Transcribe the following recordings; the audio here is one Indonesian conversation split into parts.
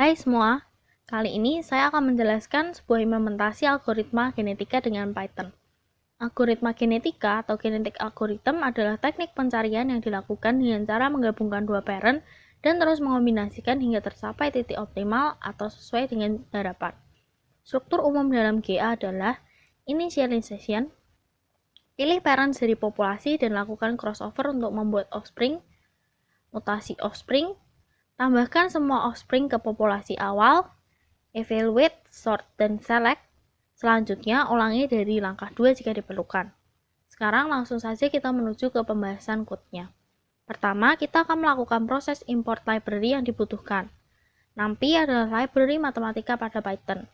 Hai semua, kali ini saya akan menjelaskan sebuah implementasi algoritma genetika dengan Python. Algoritma genetika atau genetic algorithm adalah teknik pencarian yang dilakukan dengan cara menggabungkan dua parent dan terus mengombinasikan hingga tercapai titik optimal atau sesuai dengan harapan. Struktur umum dalam GA adalah initialization, pilih parent dari populasi dan lakukan crossover untuk membuat offspring, mutasi offspring, tambahkan semua offspring ke populasi awal, evaluate, sort, dan select. Selanjutnya, ulangi dari langkah 2 jika diperlukan. Sekarang langsung saja kita menuju ke pembahasan code-nya. Pertama, kita akan melakukan proses import library yang dibutuhkan. NumPy adalah library matematika pada Python.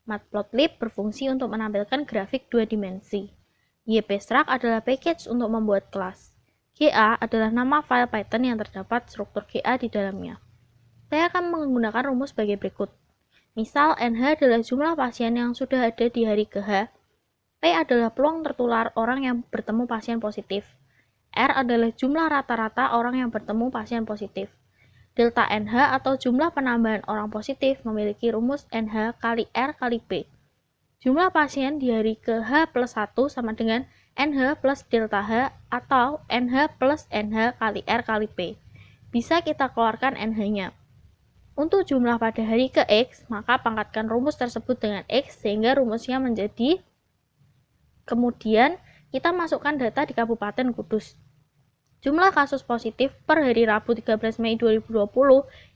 Matplotlib berfungsi untuk menampilkan grafik 2 dimensi. YPstruct adalah package untuk membuat kelas. GA adalah nama file Python yang terdapat struktur GA di dalamnya. Saya akan menggunakan rumus sebagai berikut. Misal, NH adalah jumlah pasien yang sudah ada di hari ke-H. P adalah peluang tertular orang yang bertemu pasien positif. R adalah jumlah rata-rata orang yang bertemu pasien positif. Delta NH atau jumlah penambahan orang positif memiliki rumus NH kali R kali P. Jumlah pasien di hari ke-H plus 1 sama dengan NH plus delta H atau NH plus NH kali R kali P. Bisa kita keluarkan NH-nya. Untuk jumlah pada hari ke X, maka pangkatkan rumus tersebut dengan X sehingga rumusnya menjadi. Kemudian, kita masukkan data di Kabupaten Kudus. Jumlah kasus positif per hari Rabu 13 Mei 2020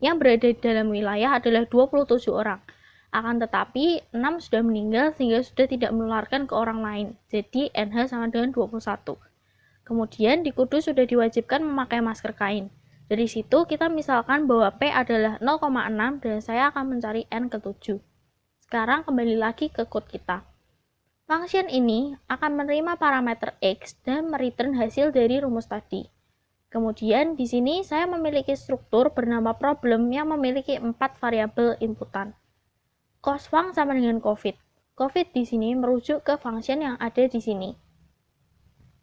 yang berada di dalam wilayah adalah 27 orang. Akan tetapi, 6 sudah meninggal sehingga sudah tidak menularkan ke orang lain. Jadi, NH sama dengan 21. Kemudian, di Kudus sudah diwajibkan memakai masker kain. Dari situ kita misalkan bahwa P adalah 0,6 dan saya akan mencari N ke-7. Sekarang kembali lagi ke code kita. Function ini akan menerima parameter X dan mereturn hasil dari rumus tadi. Kemudian di sini saya memiliki struktur bernama problem yang memiliki 4 variabel inputan. Cosfunc sama dengan COVID. COVID di sini merujuk ke function yang ada di sini.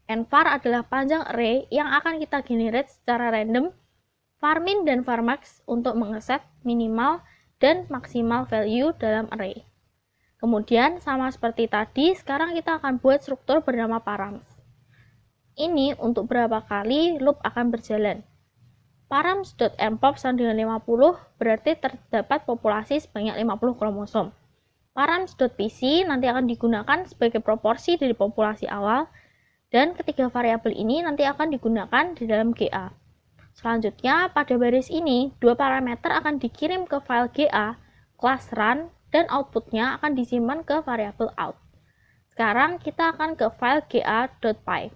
Nvar adalah panjang array yang akan kita generate secara random. Varmin dan varmax untuk mengeset minimal dan maksimal value dalam array. Kemudian sama seperti tadi, sekarang kita akan buat struktur bernama params. Ini untuk berapa kali loop akan berjalan. Params.mpop sama dengan 50 berarti terdapat populasi sebanyak 50 kromosom. Params.pc nanti akan digunakan sebagai proporsi dari populasi awal dan ketiga variabel ini nanti akan digunakan di dalam GA. Selanjutnya, pada baris ini, dua parameter akan dikirim ke file GA, class run, dan outputnya akan disimpan ke variabel out. Sekarang kita akan ke file ga.py.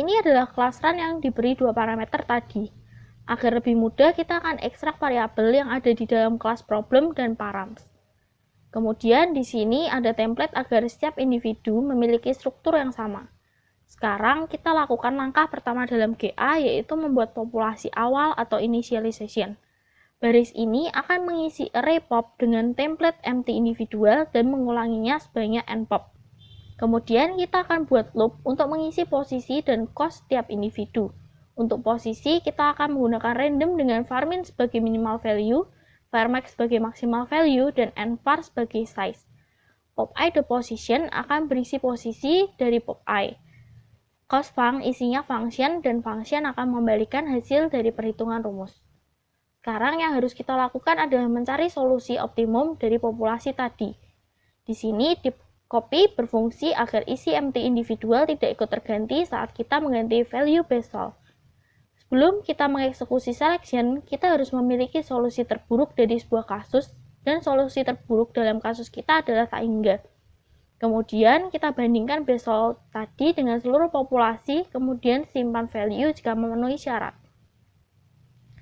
Ini adalah class run yang diberi dua parameter tadi. Agar lebih mudah, kita akan ekstrak variabel yang ada di dalam kelas problem dan params. Kemudian di sini ada template agar setiap individu memiliki struktur yang sama. Sekarang kita lakukan langkah pertama dalam GA yaitu membuat populasi awal atau initialization. Baris ini akan mengisi array pop dengan template empty individual dan mengulanginya sebanyak npop. Kemudian kita akan buat loop untuk mengisi posisi dan cost setiap individu. Untuk posisi kita akan menggunakan random dengan varmin sebagai minimal value, varmax sebagai maximal value, dan nvar sebagai size. Pop_i the position akan berisi posisi dari pop_i. Cosfunc isinya function dan function akan membalikan hasil dari perhitungan rumus. Sekarang yang harus kita lakukan adalah mencari solusi optimum dari populasi tadi. Di sini tip copy berfungsi agar isi empty individual tidak ikut terganti saat kita mengganti value basal. Sebelum kita mengeksekusi selection, kita harus memiliki solusi terburuk dari sebuah kasus dan solusi terburuk dalam kasus kita adalah tak hingga. Kemudian kita bandingkan basal tadi dengan seluruh populasi, kemudian simpan value jika memenuhi syarat.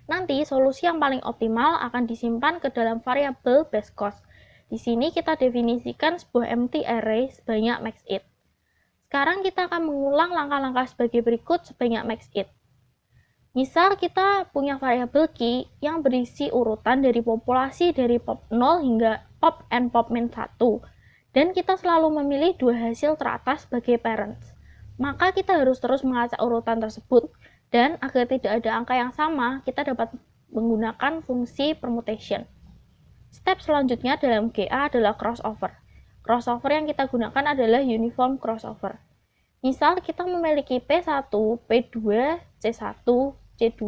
Nanti solusi yang paling optimal akan disimpan ke dalam variabel base cost. Di sini kita definisikan sebuah empty array sebanyak maxit. Sekarang kita akan mengulang langkah-langkah sebagai berikut sebanyak maxit. Misal kita punya variabel key yang berisi urutan dari populasi dari pop 0 hingga pop and pop min 1. Dan kita selalu memilih dua hasil teratas sebagai parents. Maka kita harus terus mengacak urutan tersebut, dan agar tidak ada angka yang sama, kita dapat menggunakan fungsi permutation. Step selanjutnya dalam GA adalah crossover. Crossover yang kita gunakan adalah uniform crossover. Misal kita memiliki P1, P2, C1, C2,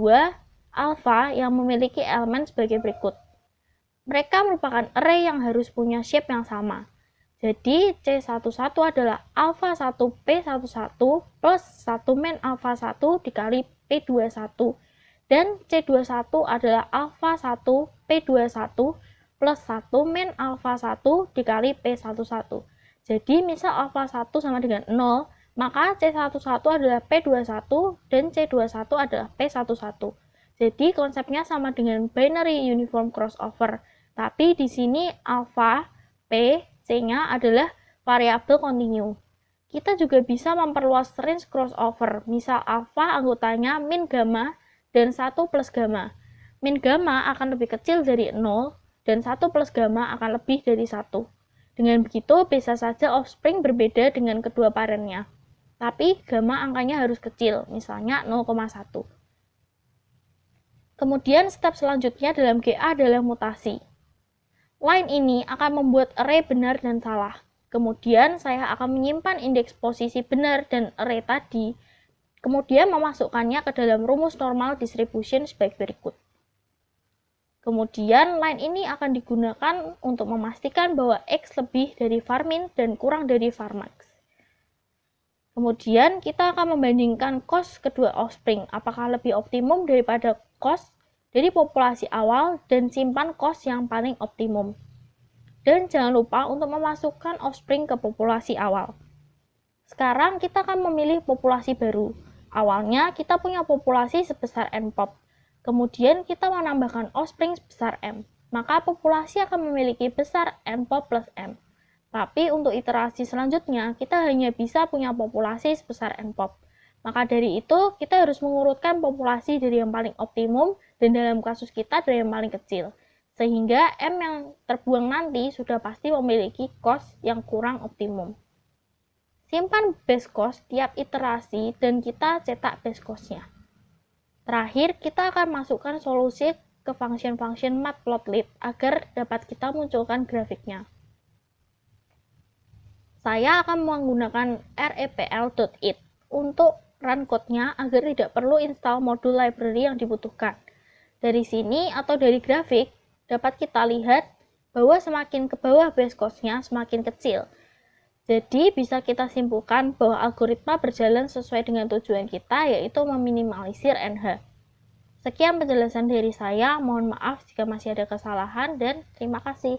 alpha yang memiliki elemen sebagai berikut. Mereka merupakan array yang harus punya shape yang sama. Jadi C11 adalah alpha 1 P11 plus 1 min alpha 1 dikali P21. Dan C21 adalah alpha 1 P21 plus 1 min alpha 1 dikali P11. Jadi misal alpha 1 sama dengan 0, maka C11 adalah P21 dan C21 adalah P11. Jadi konsepnya sama dengan binary uniform crossover. Tapi di sini alpha, P, C-nya adalah variabel kontinu. Kita juga bisa memperluas range crossover. Misal alpha anggotanya min gamma dan 1 plus gamma. Min gamma akan lebih kecil dari 0 dan 1 plus gamma akan lebih dari 1. Dengan begitu bisa saja offspring berbeda dengan kedua parennya. Tapi gamma angkanya harus kecil, misalnya 0,1. Kemudian step selanjutnya dalam GA adalah mutasi. Line ini akan membuat array benar dan salah. Kemudian saya akan menyimpan indeks posisi benar dan array tadi, kemudian memasukkannya ke dalam rumus normal distribution sebagai berikut. Kemudian line ini akan digunakan untuk memastikan bahwa X lebih dari varmin dan kurang dari varmax. Kemudian kita akan membandingkan cost kedua offspring, apakah lebih optimum daripada cost dari populasi awal dan simpan cost yang paling optimum. Dan jangan lupa untuk memasukkan offspring ke populasi awal. Sekarang kita akan memilih populasi baru. Awalnya kita punya populasi sebesar npop. Kemudian kita menambahkan offspring sebesar m. Maka populasi akan memiliki besar npop plus m. Tapi untuk iterasi selanjutnya kita hanya bisa punya populasi sebesar npop. Maka dari itu, kita harus mengurutkan populasi dari yang paling optimum dan dalam kasus kita dari yang paling kecil. Sehingga M yang terbuang nanti sudah pasti memiliki cost yang kurang optimum. Simpan base cost tiap iterasi dan kita cetak base cost-nya. Terakhir, kita akan masukkan solusi ke function-function matplotlib agar dapat kita munculkan grafiknya. Saya akan menggunakan repl.it untuk run code-nya agar tidak perlu install modul library yang dibutuhkan. Dari sini atau dari grafik, dapat kita lihat bahwa semakin ke bawah base cost-nya semakin kecil. Jadi bisa kita simpulkan bahwa algoritma berjalan sesuai dengan tujuan kita, yaitu meminimalisir NH. Sekian penjelasan dari saya, mohon maaf jika masih ada kesalahan dan terima kasih.